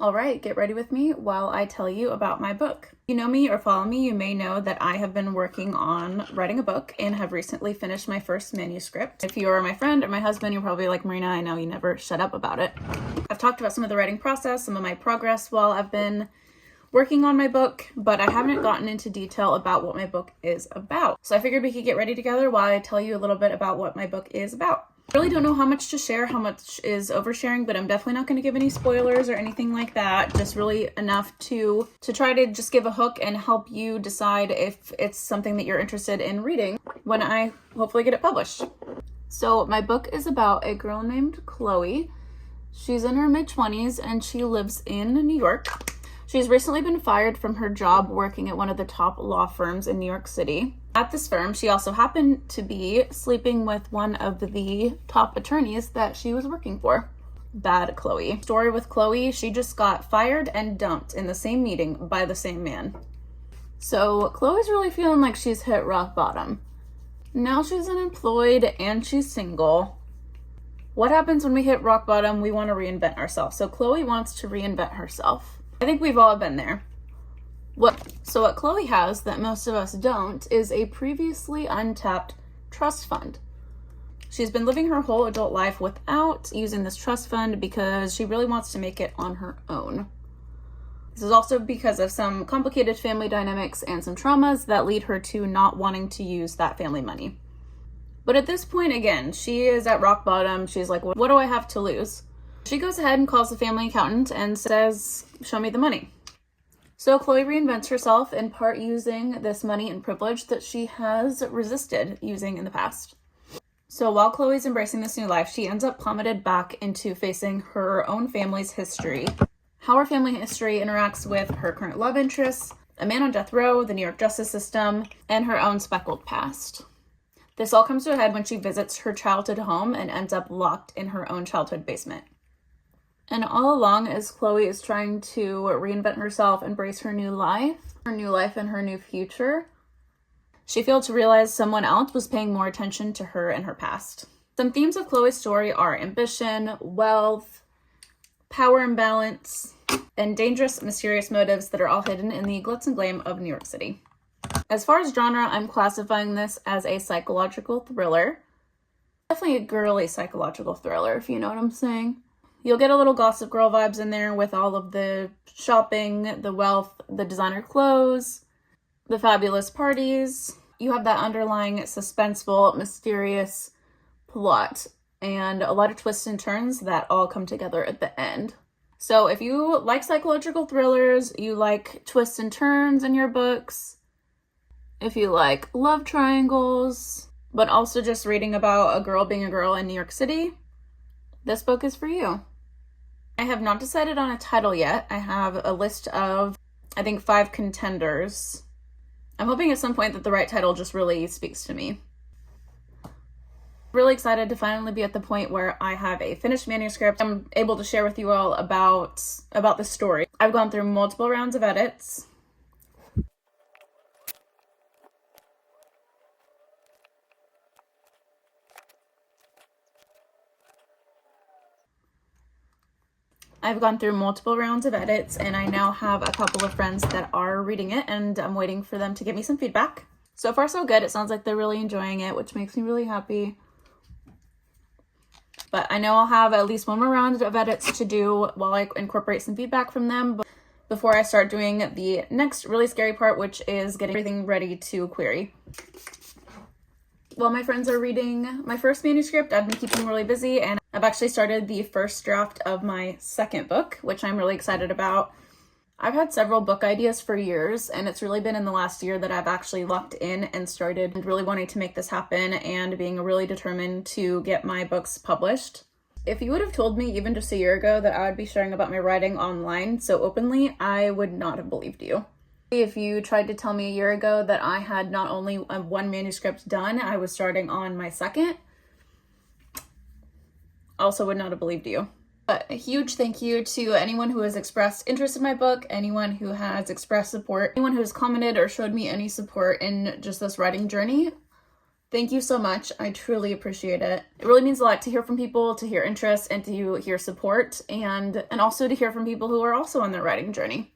All right, get ready with me while I tell you about my book. If you know me or follow me, you may know that I have been working on writing a book and have recently finished my first manuscript. If you are my friend or my husband, you're probably like, Marina, I know you never shut up about it. I've talked about some of the writing process, some of my progress while I've been working on my book, but I haven't gotten into detail about what my book is about. So I figured we could get ready together while I tell you a little bit about what my book is about. I really don't know how much to share, how much is oversharing, but I'm definitely not going to give any spoilers or anything like that. Just really enough to try to just give a hook and help you decide if it's something that you're interested in reading when I hopefully get it published. So my book is about a girl named Chloe. She's in her mid-20s and she lives in New York. She's recently been fired from her job working at one of the top law firms in New York City. At this firm, she also happened to be sleeping with one of the top attorneys that she was working for. Bad Chloe. Story with Chloe, she just got fired and dumped in the same meeting by the same man. So Chloe's really feeling like she's hit rock bottom. Now she's unemployed and she's single. What happens when we hit rock bottom? We want to reinvent ourselves. So Chloe wants to reinvent herself. I think we've all been there. What Chloe has that most of us don't is a previously untapped trust fund. She's been living her whole adult life without using this trust fund because she really wants to make it on her own. This is also because of some complicated family dynamics and some traumas that lead her to not wanting to use that family money. But at this point, again, she is at rock bottom. She's like, what do I have to lose? She goes ahead and calls the family accountant and says, show me the money. So Chloe reinvents herself in part using this money and privilege that she has resisted using in the past. So while Chloe's embracing this new life, she ends up plummeted back into facing her own family's history, how her family history interacts with her current love interests, a man on death row, the New York justice system, and her own speckled past. This all comes to a head when she visits her childhood home and ends up locked in her own childhood basement. And all along, as Chloe is trying to reinvent herself, embrace her new life and her new future, she failed to realize someone else was paying more attention to her and her past. Some themes of Chloe's story are ambition, wealth, power imbalance, and dangerous, mysterious motives that are all hidden in the glitz and glam of New York City. As far as genre, I'm classifying this as a psychological thriller. Definitely a girly psychological thriller, if you know what I'm saying. You'll get a little Gossip Girl vibes in there with all of the shopping, the wealth, the designer clothes, the fabulous parties. You have that underlying suspenseful, mysterious plot and a lot of twists and turns that all come together at the end. So if you like psychological thrillers, you like twists and turns in your books, if you like love triangles, but also just reading about a girl being a girl in New York City, this book is for you. I have not decided on a title yet. I have a list of, I think, 5 contenders. I'm hoping at some point that the right title just really speaks to me. Really excited to finally be at the point where I have a finished manuscript. I'm able to share with you all about the story. I've gone through multiple rounds of edits. I've gone through multiple rounds of edits and I now have a couple of friends that are reading it and I'm waiting for them to give me some feedback. So far so good. It sounds like they're really enjoying it, which makes me really happy. But I know I'll have at least one more round of edits to do while I incorporate some feedback from them before I start doing the next really scary part, which is getting everything ready to query. While my friends are reading my first manuscript, I've been keeping really busy and I've actually started the first draft of my second book, which I'm really excited about. I've had several book ideas for years, and it's really been in the last year that I've actually locked in and started really wanting to make this happen and being really determined to get my books published. If you would have told me even just a year ago that I would be sharing about my writing online so openly, I would not have believed you. If you tried to tell me a year ago that I had not only one manuscript done, I was starting on my second, also would not have believed you. But a huge thank you to anyone who has expressed interest in my book, anyone who has expressed support, anyone who has commented or showed me any support in just this writing journey. Thank you so much. I truly appreciate it. It really means a lot to hear from people, to hear interest, and to hear support, and also to hear from people who are also on their writing journey.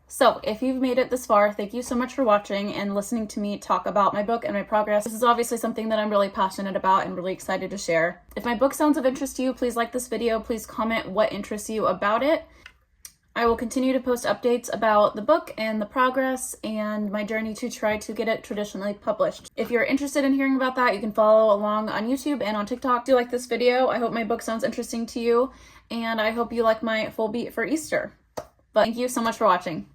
So if you've made it this far, thank you so much for watching and listening to me talk about my book and my progress. This is obviously something that I'm really passionate about and really excited to share. If my book sounds of interest to you, please like this video. Please comment what interests you about it. I will continue to post updates about the book and the progress and my journey to try to get it traditionally published. If you're interested in hearing about that, you can follow along on YouTube and on TikTok. Do you like this video? I hope my book sounds interesting to you, and I hope you like my full beat for Easter. But thank you so much for watching.